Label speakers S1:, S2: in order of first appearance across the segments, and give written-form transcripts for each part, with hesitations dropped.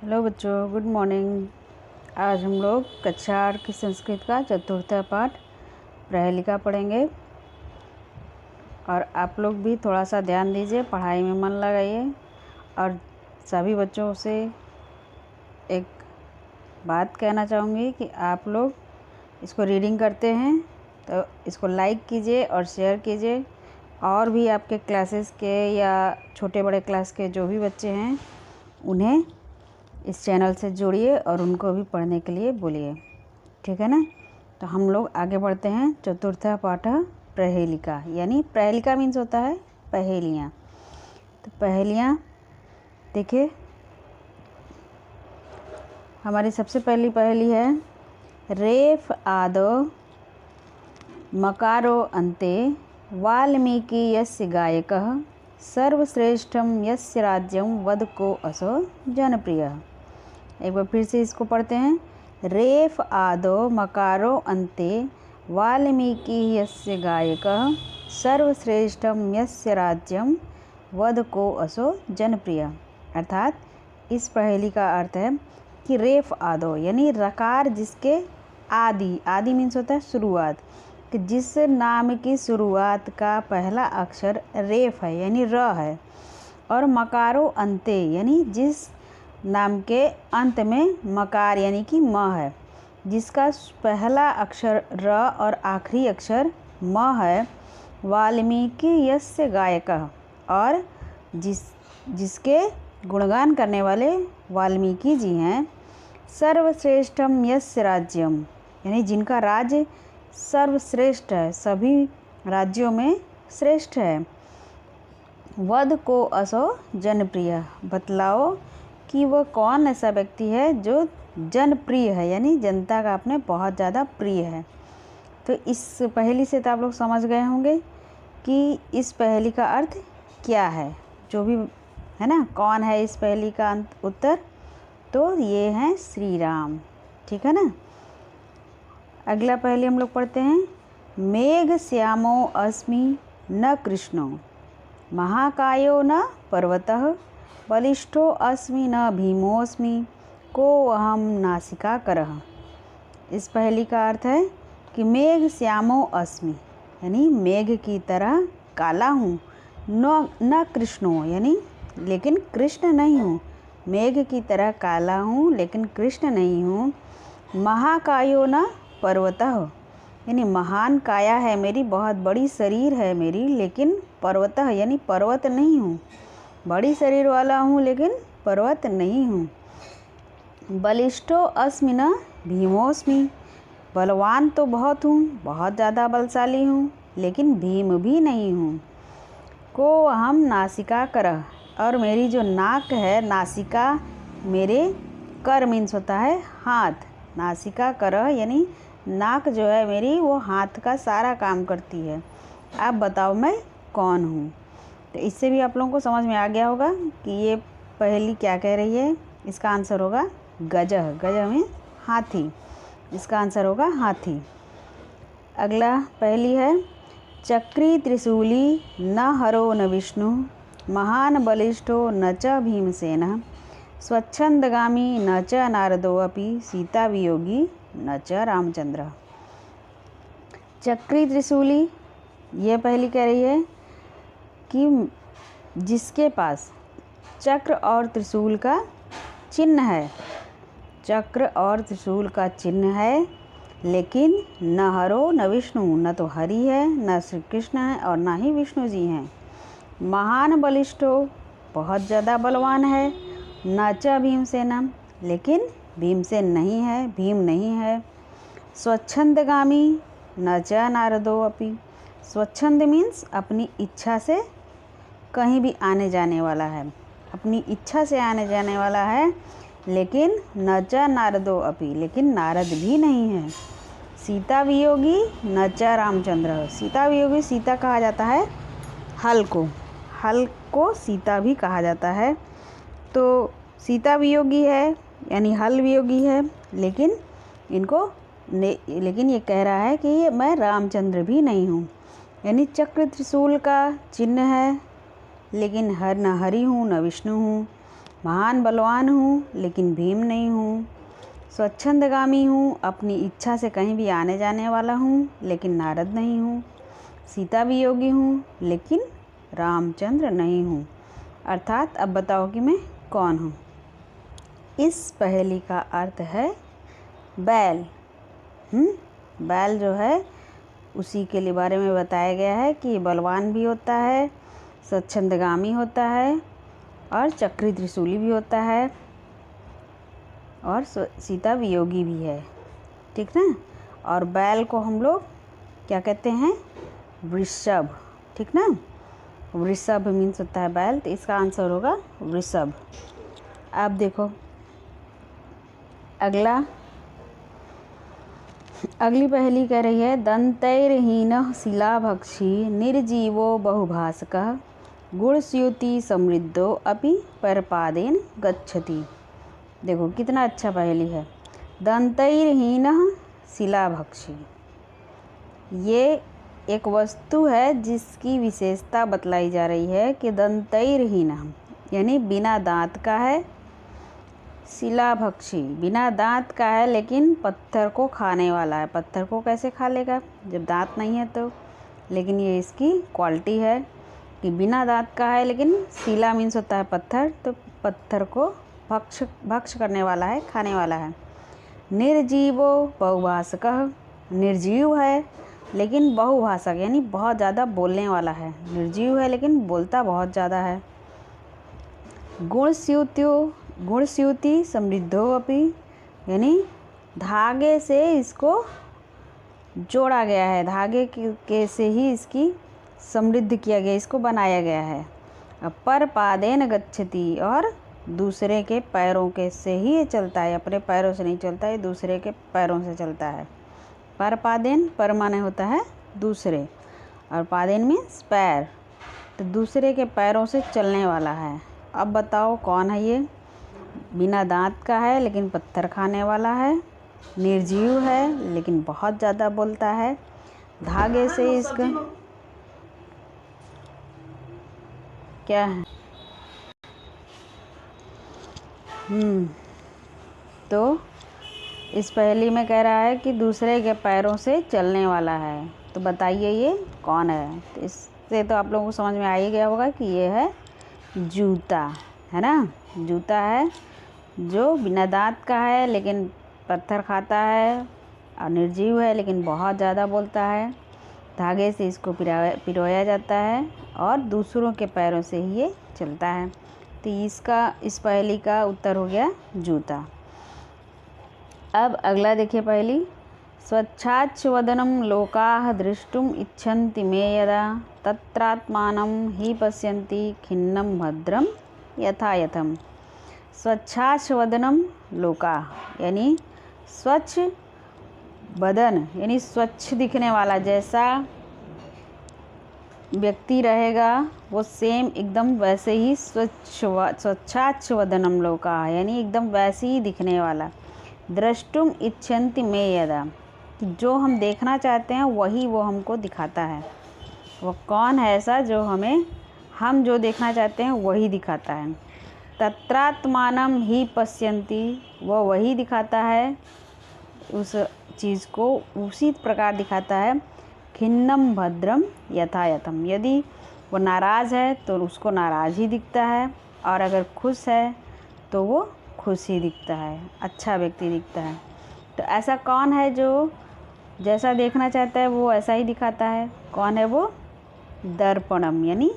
S1: Hello बच्चों, good morning. आज हम लोग कक्षा 8 की संस्कृत का चतुर्थ पाठ प्रहेलिका पढ़ेंगे। और आप लोग भी थोड़ा सा ध्यान दीजिए, पढ़ाई में मन लगाइए। और सभी बच्चों से एक बात कहना चाहूँगी कि आप लोग इसको रीडिंग करते हैं तो इसको लाइक कीजिए और शेयर कीजिए। और भी आपके क्लासेस के या छोटे बड़े क्लास के जो भी बच्चे हैं उन्हें इस चैनल से जोड़िए और उनको भी पढ़ने के लिए बोलिए, ठीक है ना। तो हम लोग आगे बढ़ते हैं। चतुर्थ पाठ प्रहेलिका, यानी प्रहेलिका मीन्स होता है पहेलियाँ। तो पहेलियाँ देखिए, हमारी सबसे पहली पहेली है रेफ आदो मकारो अन्ते वाल्मीकि यस्य गायकः सर्वश्रेष्ठम यस्य राज्यम वद को असो जनप्रियः। एक बार फिर से इसको पढ़ते हैं। रेफ आदो मकारो अन्ते वाल्मीकि यस्य गायकः सर्वश्रेष्ठम यस्य राज्यम वद को असो जनप्रिय। अर्थात इस पहेली का अर्थ है कि रेफ आदो यानी रकार जिसके आदि मीन्स होता है शुरुआत, कि जिस नाम की शुरुआत का पहला अक्षर रेफ है यानी र है, और मकारो अन्ते यानी जिस नाम के अंत में मकार यानी कि म है, जिसका पहला अक्षर र और आखिरी अक्षर म है। वाल्मीकि यस्य गायकः, और जिसके गुणगान करने वाले वाल्मीकि जी हैं। सर्वश्रेष्ठम यस्य राज्यम यानी जिनका राज्य सर्वश्रेष्ठ है, सभी राज्यों में श्रेष्ठ है। वद को असो जनप्रिय, बतलाओ कि वह कौन ऐसा व्यक्ति है जो जनप्रिय है, यानी जनता का अपने बहुत ज़्यादा प्रिय है। तो इस पहेली से तो आप लोग समझ गए होंगे कि इस पहेली का अर्थ क्या है, जो भी है ना। कौन है इस पहेली का उत्तर? तो ये हैं श्री राम, ठीक है ना। अगला पहेली हम लोग पढ़ते हैं। मेघ श्यामो अस्मि न कृष्णो महाकायो न पर्वतः बलिष्ठो अस्मि न भीमोऽस्मि को अहम नासिकाकरः। इस पहेली का अर्थ है कि मेघ श्यामो अस्मि यानी मेघ की तरह काला हूँ, न कृष्णो यानी लेकिन कृष्ण नहीं हूँ। मेघ की तरह काला हूँ लेकिन कृष्ण नहीं हूँ। महाकायो न पर्वतः यानी महान काया है मेरी, बहुत बड़ी शरीर है मेरी, लेकिन पर्वतः यानी पर्वत नहीं हूँ। बड़ी शरीर वाला हूँ लेकिन पर्वत नहीं हूँ। बलिष्ठो अस्मि न भीमोऽस्मि, बलवान तो बहुत हूँ, बहुत ज़्यादा बलशाली हूँ, लेकिन भीम भी नहीं हूँ। को अहम नासिकाकरः, और मेरी जो नाक है, नासिका मेरे कर मीन्स होता है हाथ, नासिकाकरः यानी नाक जो है मेरी वो हाथ का सारा काम करती है। आप बताओ मैं कौन हूँ? तो इससे भी आप लोगों को समझ में आ गया होगा कि ये पहेली क्या कह रही है। इसका आंसर होगा गजह। गजह में हाथी, इसका आंसर होगा हाथी। अगला पहेली है। चक्री त्रिशूली न हरो न विष्णु महान बलिष्ठो न च भीमसेनः स्वच्छंदगामी न च नारदो अपि सीता वियोगी न च रामचंद्र। चक्री त्रिशूली, ये पहेली कह रही है कि जिसके पास चक्र और त्रिशूल का चिन्ह है, चक्र और त्रिशूल का चिन्ह है, लेकिन न हरो न विष्णु, न तो हरि है, न श्री कृष्ण है और न ही विष्णु जी हैं। महान बलिष्ठो, बहुत ज़्यादा बलवान है। न च भीमसेनम, लेकिन भीमसेन नहीं है, भीम नहीं है। स्वच्छंदगामी न च नारदो अपि, स्वच्छंद मीन्स अपनी इच्छा से कहीं भी आने जाने वाला है, अपनी इच्छा से आने जाने वाला है, लेकिन न च नारदो अपि, लेकिन नारद भी नहीं है। सीता वियोगी न च रामचंद्र, सीता वियोगी, सीता कहा जाता है हल को सीता भी कहा जाता है। तो सीता वियोगी है यानी हल वियोगी है, लेकिन लेकिन ये कह रहा है कि मैं रामचंद्र भी नहीं हूँ। यानी चक्र त्रिशूल का चिन्ह है, लेकिन न हरि हूँ न विष्णु हूँ। महान बलवान हूँ लेकिन भीम नहीं हूँ। स्वच्छंदगामी हूँ, अपनी इच्छा से कहीं भी आने जाने वाला हूँ लेकिन नारद नहीं हूँ। सीता वियोगी हूँ लेकिन रामचंद्र नहीं हूँ। अर्थात अब बताओ कि मैं कौन हूँ। इस पहेली का अर्थ है बैल। बैल जो है उसी के लिए बारे में बताया गया है कि बलवान भी होता है, स्वच्छंदगामी होता है और चक्री त्रिशूली भी होता है और सीता वियोगी भी है। ठीक ना। और बैल को हम लोग क्या कहते हैं? वृषभ। ठीक ना। वृषभ मीन्स होता है बैल, तो इसका आंसर होगा वृषभ। अब देखो अगली पहेली कह रही है दंतैर्हीनः शिलाभक्षी निर्जीवो बहुभाषकः गुणस्यूति समृद्धो अपि परपादेन गच्छति। देखो कितना अच्छा पहेली है। दंतैर्हीनः शिलाभक्षी, ये एक वस्तु है जिसकी विशेषता बतलाई जा रही है कि दंतैर्हीनः यानी बिना दांत का है। शिलाभक्षी बिना दांत का है लेकिन पत्थर को खाने वाला है। पत्थर को कैसे खा लेगा जब दांत नहीं है तो। लेकिन ये इसकी क्वालिटी है कि बिना दांत का है, लेकिन शिला मीन्स होता है पत्थर, तो पत्थर को भक्ष करने वाला है, खाने वाला है। निर्जीवो बहुभाषकः, निर्जीव है लेकिन बहुभाषक यानी बहुत ज़्यादा बोलने वाला है। निर्जीव है लेकिन बोलता बहुत ज़्यादा है। गुणस्यूति समृद्धो अपि, यानी धागे से इसको जोड़ा गया है, धागे के से ही इसकी समृद्ध किया गया, इसको बनाया गया है। अब पर पादेन गच्छति, और दूसरे के पैरों के से ही ये चलता है, अपने पैरों से नहीं चलता है, दूसरे के पैरों से चलता है। पर पादेन, पर माने होता है दूसरे, और पादेन मीन्स पैर, तो दूसरे के पैरों से चलने वाला है। अब बताओ कौन है ये? बिना दांत का है लेकिन पत्थर खाने वाला है, निर्जीव है लेकिन बहुत ज़्यादा बोलता है, धागे से इसका क्या है? तो इस पहेली में कह रहा है कि दूसरे के पैरों से चलने वाला है। तो बताइए ये कौन है? तो इससे तो आप लोगों को समझ में आ ही गया होगा कि ये है जूता, है ना। जूता है जो बिना दांत का है लेकिन पत्थर खाता है, और निर्जीव है लेकिन बहुत ज़्यादा बोलता है, धागे से इसको पिरोया जाता है और दूसरों के पैरों से ही ये चलता है। तो इस पहेली का उत्तर हो गया जूता। अब अगला देखिए पहेली। स्वच्छाच्छवदनं लोकाः दृष्टुम् इच्छन्ति मे यदा तत्रात्मानं हि पश्यन्ति खिन्नं भद्रं यथा यथम। स्वच्छाच्छवदनं लोकाः यानी स्वच्छ बदन, यानी स्वच्छ दिखने वाला, जैसा व्यक्ति रहेगा वो सेम एकदम वैसे ही स्वच्छाच्छवदनं लोकाः यानी एकदम वैसे ही दिखने वाला। द्रष्टुम इच्छन्ति मे यदा, जो हम देखना चाहते हैं वही वो हमको दिखाता है। वो कौन है ऐसा जो हम जो देखना चाहते हैं वही दिखाता है। तत्रात्मानं हि पश्यन्ति, वो वही दिखाता है, उस चीज़ को उसी प्रकार दिखाता है। खिन्नं भद्रम यथा यथम, यदि वो नाराज़ है तो उसको नाराज़ ही दिखता है, और अगर खुश है तो वो खुश ही दिखता है, अच्छा व्यक्ति दिखता है। तो ऐसा कौन है जो जैसा देखना चाहता है वो ऐसा ही दिखाता है? कौन है वो? दर्पणम यानी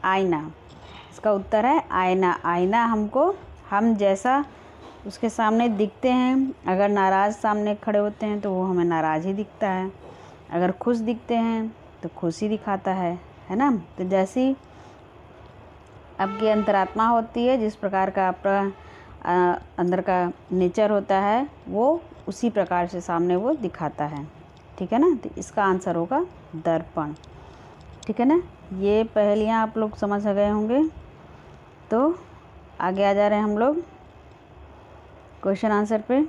S1: आईना। इसका उत्तर है आईना। आईना हम जैसा उसके सामने दिखते हैं, अगर नाराज़ सामने खड़े होते हैं तो वो हमें नाराज़ ही दिखता है, अगर खुश दिखते हैं तो खुश ही दिखाता है ना। तो जैसी आपकी अंतरात्मा होती है, जिस प्रकार का आपका अंदर का नेचर होता है, वो उसी प्रकार से सामने वो दिखाता है। ठीक है ना। तो इसका आंसर होगा दर्पण। ठीक है ना। ये पहेलियाँ आप लोग समझ गए होंगे। तो आगे आ जा रहे हैं हम लोग क्वेश्चन आंसर पे।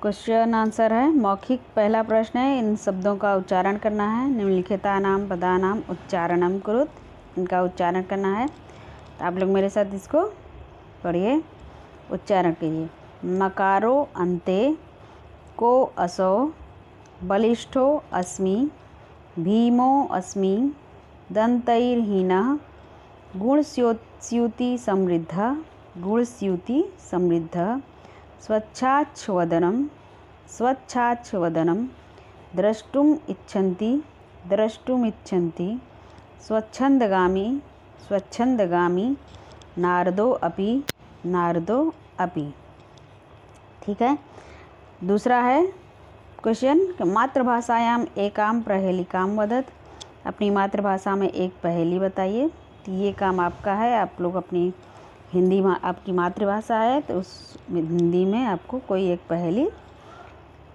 S1: क्वेश्चन आंसर है मौखिक। पहला प्रश्न है, इन शब्दों का उच्चारण करना है। निम्नलिखितानां पदानां उच्चारणं कुरुत इनका उच्चारण करना है। तो आप लोग मेरे साथ इसको पढ़िए, उच्चारण कीजिए। मकारो अन्ते को असौ बलिष्ठो अस्मि भीमो अस्मि दन्तैर्हीनः गुणस्यूति समृद्धः स्वच्छाच्छवदनं द्रष्टुमिच्छन्ति स्वच्छन्दगामी नारदो अपि। ठीक है। दूसरा है क्वेश्चन, मातृभाषायाम एकाम प्रहेलिकां वदत। अपनी मातृभाषा में एक पहेली बताइए। तो ये काम आपका है, आप लोग अपनी हिंदी में, आपकी मातृभाषा है तो उस हिंदी में आपको कोई एक पहेली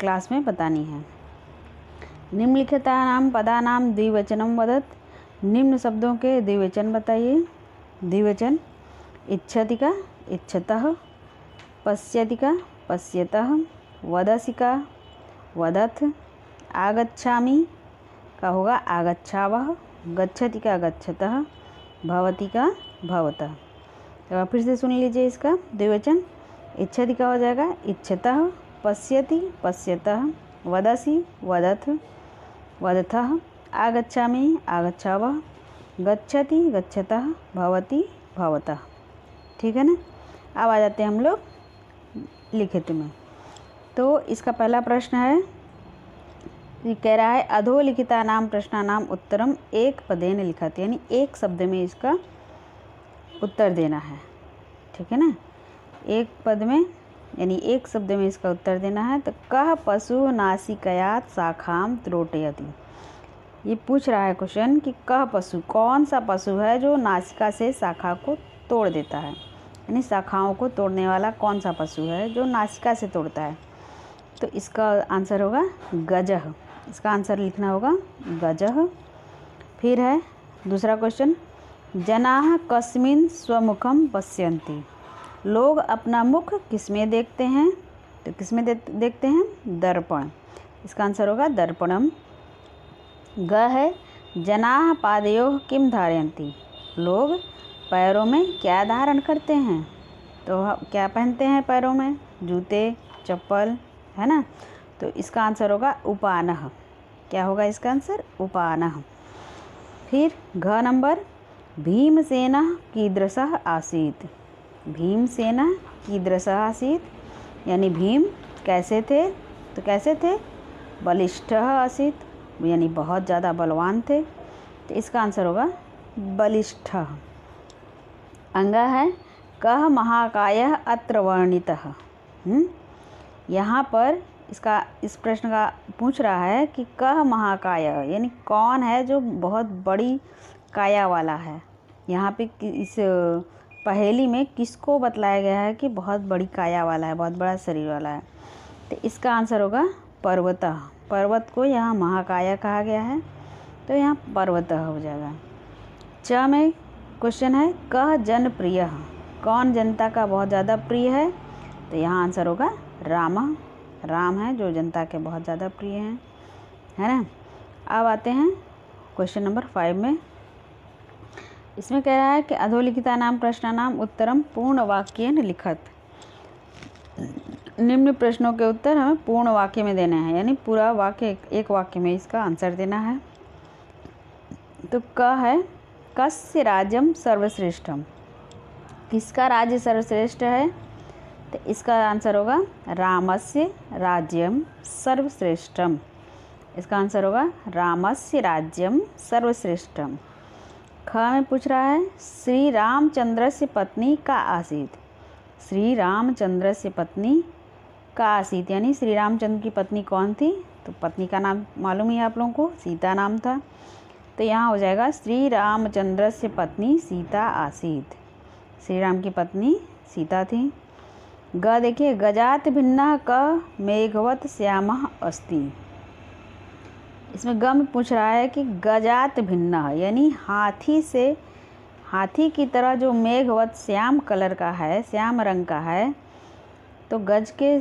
S1: क्लास में बतानी है। निम्नलिखितानां पदानां द्विवचनं वदत। निम्न शब्दों के द्विवचन बताइए। द्विवचन, इच्छति का इच्छतः, पश्यति का पश्यतः, वदसि का वदथ, आगच्छामि का होगा आगच्छावः, गच्छति का गच्छतः, भवति का भवतः। तो आप फिर से सुन लीजिए इसका द्विवचन। इच्छति का हो जाएगा इच्छतः, पश्यति पश्यतः, वदसि वदथ वदथः, आगच्छामि आगच्छावः, गच्छति गच्छतः, भवति भवतः। ठीक है ना। अब आ जाते हैं हम लोग लिखित में। तो इसका पहला प्रश्न है, ये कह रहा है अधोलिखितानां प्रश्नानां उत्तरम एक पदेन लिखत, यानी एक शब्द में इसका उत्तर देना है। ठीक है ना। एक पद में यानी एक शब्द में इसका उत्तर देना है। तो कह पशु नासिकयात शाखाम त्रोटयति। ये पूछ रहा है क्वेश्चन कि कह पशु, कौन सा पशु है जो नासिका से शाखा को तोड़ देता है, यानी शाखाओं को तोड़ने वाला कौन सा पशु है जो नासिका से तोड़ता है। तो इसका आंसर होगा गजः। इसका आंसर लिखना होगा गजः। फिर है दूसरा क्वेश्चन, जनाः कस्मिन् स्वमुखं पश्यन्ति। लोग अपना मुख किसमें देखते हैं। तो किसमें देखते हैं, दर्पण। इसका आंसर होगा दर्पणम। ग है जनाः पादयोः किं धारयन्ति। लोग पैरों में क्या धारण करते हैं। तो क्या पहनते हैं पैरों में, जूते चप्पल, है ना। तो इसका आंसर होगा उपानः। क्या होगा इसका आंसर, उपानः। फिर घ नंबर, भीमसेनः कीदृशः आसीत्। भीमसेनः कीदृशः आसीत्, यानी भीम कैसे थे। तो कैसे थे, बलिष्ठः आसीत्, यानी बहुत ज़्यादा बलवान थे। तो इसका आंसर होगा बलिष्ठः। अंगा है कह महाकायः अत्र वर्णितः। यहाँ पर इसका इस प्रश्न का पूछ रहा है कि कह महाकाय, यानी कौन है जो बहुत बड़ी काया वाला है। यहाँ पे इस पहेली में किसको बतलाया गया है कि बहुत बड़ी काया वाला है, बहुत बड़ा शरीर वाला है। तो इसका आंसर होगा पर्वतः। पर्वत को यहाँ महाकाया कहा गया है, तो यहाँ पर्वतः हो जाएगा। च में क्वेश्चन है कह जनप्रिय, कौन जनता का बहुत ज़्यादा प्रिय है। तो यहाँ आंसर होगा राम। राम है जो जनता के बहुत ज़्यादा प्रिय हैं, है ना। अब आते हैं क्वेश्चन नंबर 5 में। इसमें कह रहा है कि अधोलिखितानां प्रश्नानां उत्तरम पूर्ण वाक्येन लिखत। निम्न प्रश्नों के उत्तर हमें पूर्ण वाक्य में देने हैं, यानी पूरा वाक्य, एक वाक्य में इसका आंसर देना है। तो क है कस्य राज्यम सर्वश्रेष्ठम, किसका राज्य सर्वश्रेष्ठ है। तो इसका आंसर होगा रामस्य राज्यम सर्वश्रेष्ठम। इसका आंसर होगा रामस्य राज्यम सर्वश्रेष्ठम। ख में पूछ रहा है श्री रामचंद्रस्य पत्नी का आसीत। श्री रामचंद्रस्य पत्नी का आसीत, यानी श्री रामचंद्र की पत्नी कौन थी। तो पत्नी का नाम मालूम ही आप लोगों को, सीता नाम था। तो यहाँ हो जाएगा श्री रामचंद्रस्य पत्नी सीता आसीत। श्री राम की पत्नी सीता थी। ग देखिए गजात भिन्नः क मेघवत श्यामः अस्ति। इसमें ग में पूछ रहा है कि गजात भिन्नः, यानी हाथी की तरह जो मेघवत श्याम कलर का है, श्याम रंग का है। तो गज के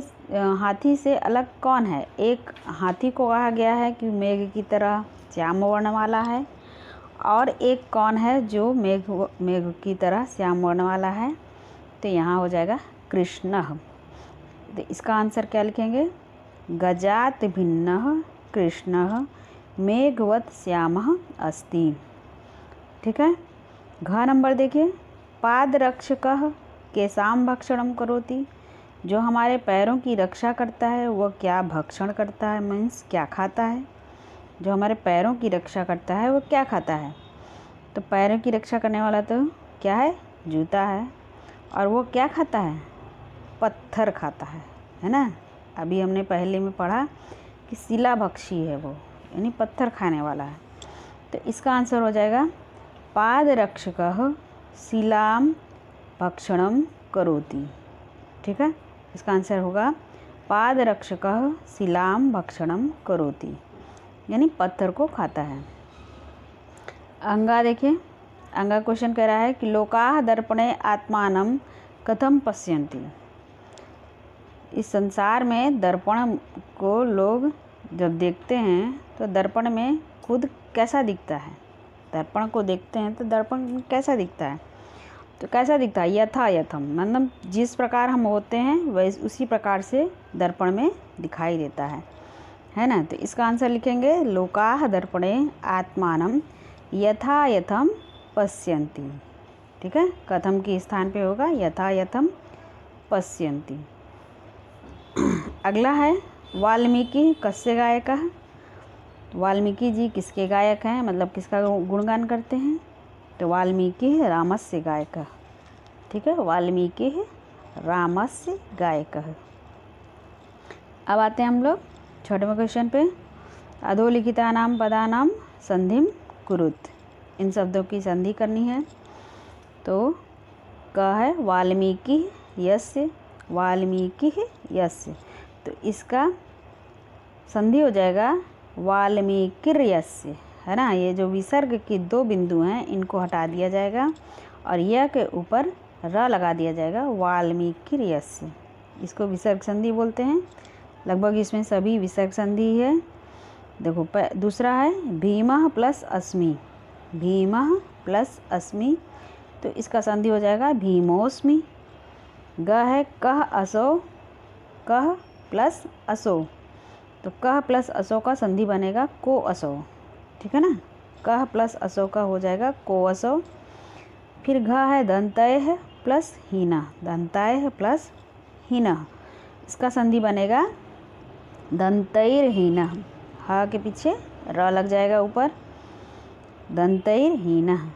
S1: हाथी से अलग कौन है। एक हाथी को कहा गया है कि मेघ की तरह श्याम वर्ण वाला है, और एक कौन है जो मेघ मेघ की तरह श्याम वर्ण वाला है, तो यहाँ हो जाएगा कृष्णः। तो इसका आंसर क्या लिखेंगे, गजात भिन्नः कृष्णः मेघवत श्यामः अस्ति। ठीक है। घ नंबर देखिए, पादरक्षकः केशाम भक्षणम करोति, जो हमारे पैरों की रक्षा करता है वह क्या भक्षण करता है, मीन्स क्या खाता है। जो हमारे पैरों की रक्षा करता है वो क्या खाता है, तो पैरों की रक्षा करने वाला तो क्या है, जूता है। और वो क्या खाता है, पत्थर खाता है ना। अभी हमने पहले में पढ़ा कि शिलाभक्षी है वो, यानी पत्थर खाने वाला है। तो इसका आंसर हो जाएगा पादरक्षकः शिलाम भक्षणम करोति। ठीक है, इसका आंसर होगा पादरक्षकः शिलाम भक्षणम करोति, यानी पत्थर को खाता है। अंगा देखिए, अंगा क्वेश्चन कह रहा है कि लोकाः दर्पणे आत्मानं कथम पश्यन्ति। इस संसार में दर्पण को लोग जब देखते हैं तो दर्पण में खुद कैसा दिखता है, दर्पण को देखते हैं तो दर्पण कैसा दिखता है, तो कैसा दिखता है, यथा यथम, मतलब जिस प्रकार हम होते हैं वैसे उसी प्रकार से दर्पण में दिखाई देता है ना। तो इसका आंसर लिखेंगे लोकाः दर्पणे आत्मानं यथा यथम पश्यन्ति। ठीक है, कथम के स्थान पे होगा यथा यथम पश्यन्ति। अगला है वाल्मीकि कस्य गायकः। वाल्मीकि जी किसके गायक हैं, मतलब किसका गुणगान करते हैं, तो वाल्मीकि रामस्य गायकः। ठीक है, वाल्मीकि रामस्य गायकः। अब आते हैं हम लोग छोटे में क्वेश्चन पे, अधोलिखितानां पदानां संधिं कुरुत। इन शब्दों की संधि करनी है। तो क है वाल्मीकि यस्य, वाल्मीकि यस्य, तो इसका संधि हो जाएगा वाल्मीकिर्यस्य, है ना। ये जो विसर्ग की दो बिंदु हैं इनको हटा दिया जाएगा और यह के ऊपर र लगा दिया जाएगा, वाल्मीकिर्यस्य। इसको विसर्ग संधि बोलते हैं। लगभग इसमें सभी विसर्ग संधि है। देखो दूसरा है भीमः प्लस अस्मि, भीमः प्लस अस्मि, तो इसका संधि हो जाएगा भीमोस्मि। ग है कह असो, कह प्लस असो, तो कह प्लस असो का संधि बनेगा को असो। ठीक है ना, कह प्लस असो का हो जाएगा को असो। फिर घ है दंतय प्लस हीना, दंतय प्लस हीना, इसका संधि बनेगा दंतैर्हीनः। ह के पीछे र लग जाएगा ऊपर, दंतैर्हीनः।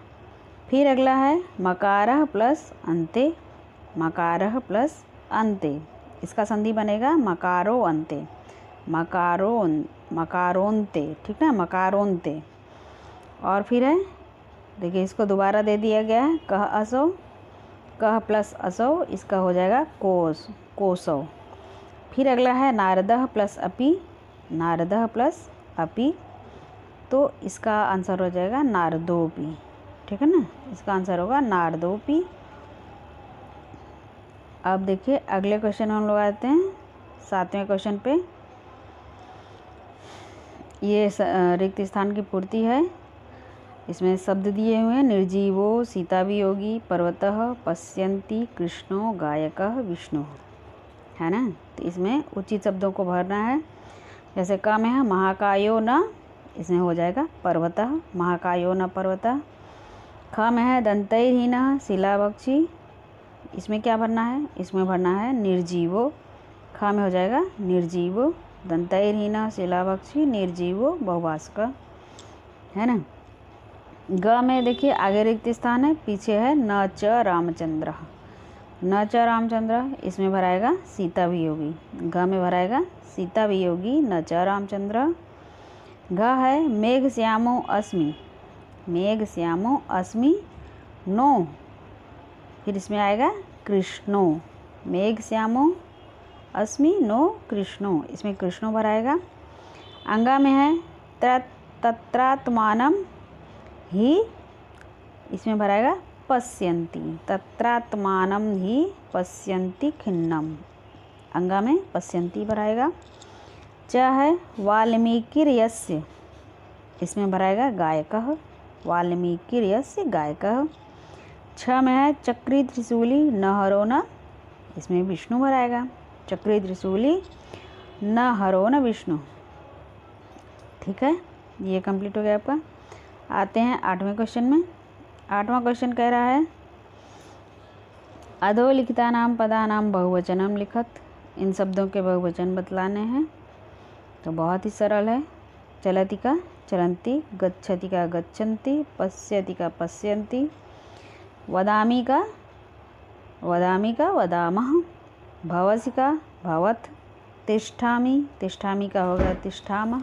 S1: फिर अगला है मकारः प्लस अन्ते, मकारः प्लस अन्ते, इसका संधि बनेगा मकारो अन्ते, मकारोन्ते। ठीक है, मकारोन्ते। और फिर है देखिए, इसको दोबारा दे दिया गया है कह असो, कह प्लस असो, इसका हो जाएगा कोस, कोसो। फिर अगला है नारदः प्लस अपि, नारदः प्लस अपि, तो इसका आंसर हो जाएगा नारदोपि। ठीक है ना, इसका आंसर होगा नारदोपि। अब देखिए अगले क्वेश्चन में हम लोग आते हैं 7वें क्वेश्चन पे। ये रिक्त स्थान की पूर्ति है। इसमें शब्द दिए हुए हैं, निर्जीवो सीतावियोगी पर्वतः पश्यन्ति कृष्णो गायकः विष्णु, है ना। तो इसमें उचित शब्दों को भरना है। जैसे क में है महाकायो न, इसमें हो जाएगा पर्वतः, महाकायो न पर्वतः। ख में है दंतैर्हीनः शिलाभक्षी, इसमें क्या भरना है, इसमें भरना है निर्जीवो, ख में हो जाएगा निर्जीवो, दंतैर्हीनः शिलाभक्षी निर्जीवो बहुभाषक, है ना। ग में देखिए आगे रिक्त स्थान है, पीछे है न च रामचंद्र, न च रामचंद्र, इसमें भराएगा सीता वियोगी, घ में भराएगा सीता वियोगी न च रामचंद्र। घ है मेघ श्यामो अस्मि, मेघ श्यामो अस्मि नो, फिर इसमें आएगा कृष्णो, मेघ श्यामो अस्मि नो कृष्णो, इसमें कृष्णो भराएगा। अंगा में है तत्रात्मानं ही, इसमें भराएगा पश्यन्ति, तत्रात्मानं ही पश्यन्ति खिन्नम, अंगा में पश्यन्ति भराएगा। च है वाल्मीकिर्यस्य, इसमें भराएगा गायकः, वाल्मीकिर्यस्य गायकः। 6 में है चक्री त्रिशूली न हरो न, इसमें विष्णु भराएगा। चक्री त्रिशूली न हरो न विष्णु। ठीक है, ये कंप्लीट हो गया आपका। आते हैं 8वें क्वेश्चन में। 8वां क्वेश्चन कह रहा है अधोलिखितानां पदानां बहुवचनम लिखत। इन शब्दों के बहुवचन बतलाने हैं। तो बहुत ही सरल है। चलति का चलंती, गच्छति का गच्छन्ति, पश्यति का पश्यन्ति, वदामि का वदामः, भवसि का भवत्, तिष्ठामि का होगा तिष्ठामः,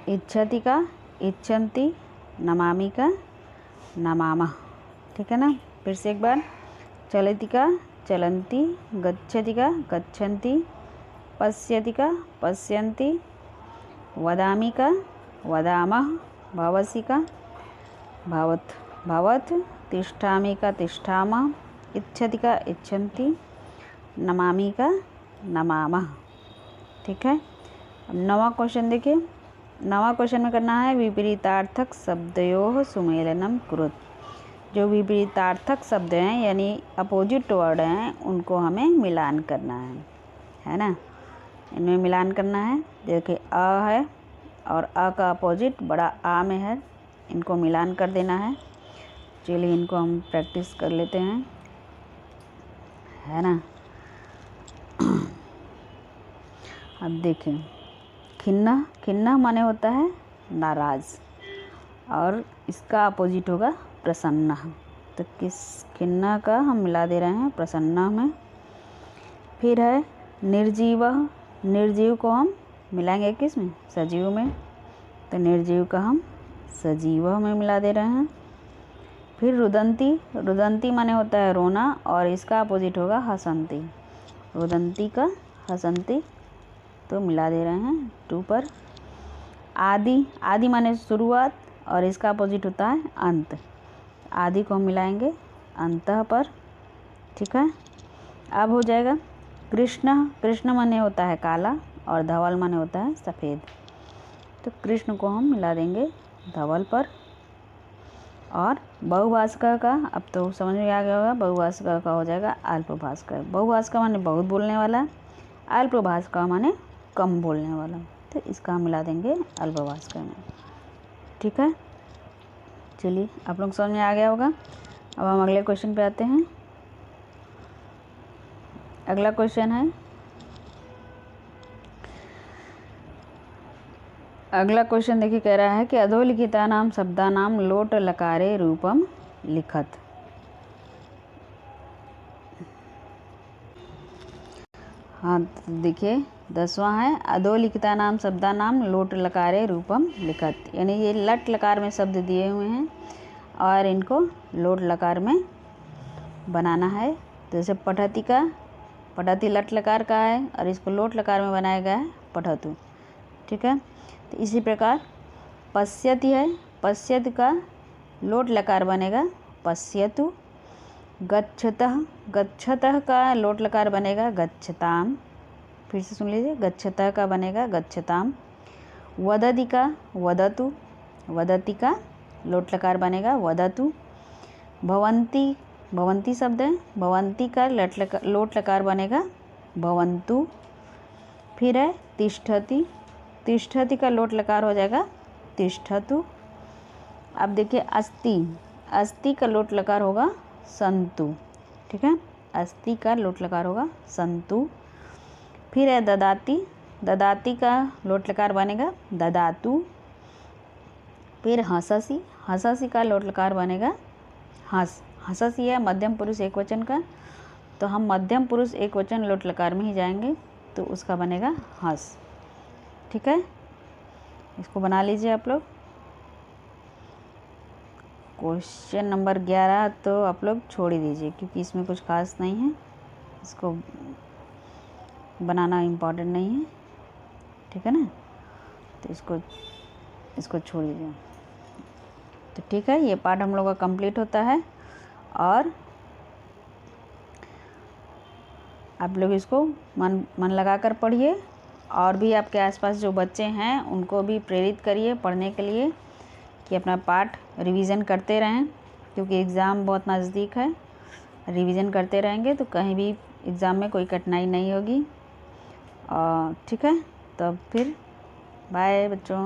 S1: इच्छति का इच्छन्ति, नमामि का नमामः। ठीक है ना। फिर से एक बार। चलति का चलन्ति, गच्छति का गच्छन्ति, पश्यति का पश्यन्ति, वदामि का वदामः, भवसि का भवत्, तिष्ठामि का तिष्ठामः, इच्छति का इच्छन्ति, नमामि का नमामः। ठीक है। अब 9वां क्वेश्चन देखिए। 9वां क्वेश्चन में करना है विपरीतार्थक शब्दयोः सुमेलनम कुरुत। जो विपरीतार्थक शब्द हैं यानी अपोजिट वर्ड हैं उनको हमें मिलान करना है ना। इनमें मिलान करना है। देखिए अ है और अ का अपोजिट बड़ा आ में है, इनको मिलान कर देना है। चलिए इनको हम प्रैक्टिस कर लेते हैं, है ना। अब देखिए खिन्ना माने होता है नाराज़ और इसका अपोजिट होगा प्रसन्न। तो किस खिन्ना का हम मिला दे रहे हैं प्रसन्न में। फिर है निर्जीव। निर्जीव को हम मिलाएंगे किस में? सजीव में। तो निर्जीव का हम सजीव में मिला दे रहे हैं। फिर रुदंती माने होता है रोना और इसका अपोजिट होगा हसंती। रुदंती का हसंती तो मिला दे रहे हैं 2 पर। आदि माने शुरुआत और इसका अपोजिट होता है अंत। आदि को हम मिलाएंगे अंतः पर। ठीक है। अब हो जाएगा कृष्ण माने होता है काला और धवल माने होता है सफ़ेद। तो कृष्ण को हम मिला देंगे धवल पर। और बहुभाषिका का अब तो समझ में आ गया होगा। बहुभाषिका का हो जाएगा अल्पभाषिका। बहुभाषिका माने बहुत बोलने वाला, अल्पभाषिका माने कम बोलने वाला। तो इसका हम मिला देंगे अल्पभाषिका में। ठीक है। चलिए आप लोग समझ में आ गया होगा। अब हम अगले क्वेश्चन पे आते हैं। अगला क्वेश्चन है, अगला क्वेश्चन देखिए कह रहा है कि अधोलिखितानां शब्दानां लोट लकारे रूपम लिखत। हाँ देखिए 10वां है अधोलिखितानां शब्दानां लोट लकारे रूपम लिखत। यानी ये लट लकार में शब्द दिए हुए हैं और इनको लोट लकार में बनाना है। तो जैसे पठति लट लकार का है और इसको लोट लकार में बनाया गया है पठतु। ठीक है। तो इसी प्रकार पश्यति है, पश्यति का लोट लकार बनेगा पश्यतु। गच्छतः का लोट लकार बनेगा गच्छताम। फिर से सुन लीजिए, गच्छतः का बनेगा गच्छताम। वदति का वदतु, वदति का लोट लकार बनेगा वदतु। भवंती शब्द है, भवंती का लोट लकार बनेगा भवन्तु। फिर है तिष्ठति का लोट लकार हो जाएगा तिष्ठतु। अब देखिए अस्ति का लोट लकार होगा संतु। ठीक है। अस्ति का लोट लकार होगा संतु। फिर है ददाती का लोट लकार बनेगा ददातु। फिर हंससी का लोट लकार बनेगा हंससी है मध्यम पुरुष एक वचन का, तो हम मध्यम पुरुष एक वचन लोट लकार में ही जाएंगे तो उसका बनेगा हंस। ठीक है। इसको बना लीजिए आप लोग। क्वेश्चन नंबर 11 तो आप लोग छोड़ ही दीजिए क्योंकि इसमें कुछ खास नहीं है, इसको बनाना इम्पोर्टेंट नहीं है। ठीक है ना। तो इसको छोड़ दीजिए। तो ठीक है, ये पार्ट हम लोग का कंप्लीट होता है और आप लोग इसको मन लगाकर पढ़िए और भी आपके आसपास जो बच्चे हैं उनको भी प्रेरित करिए पढ़ने के लिए कि अपना पाठ रिवीजन करते रहें, क्योंकि एग्ज़ाम बहुत नज़दीक है। रिवीजन करते रहेंगे तो कहीं भी एग्ज़ाम में कोई कठिनाई नहीं होगी। ठीक है, तो फिर बाय बच्चों।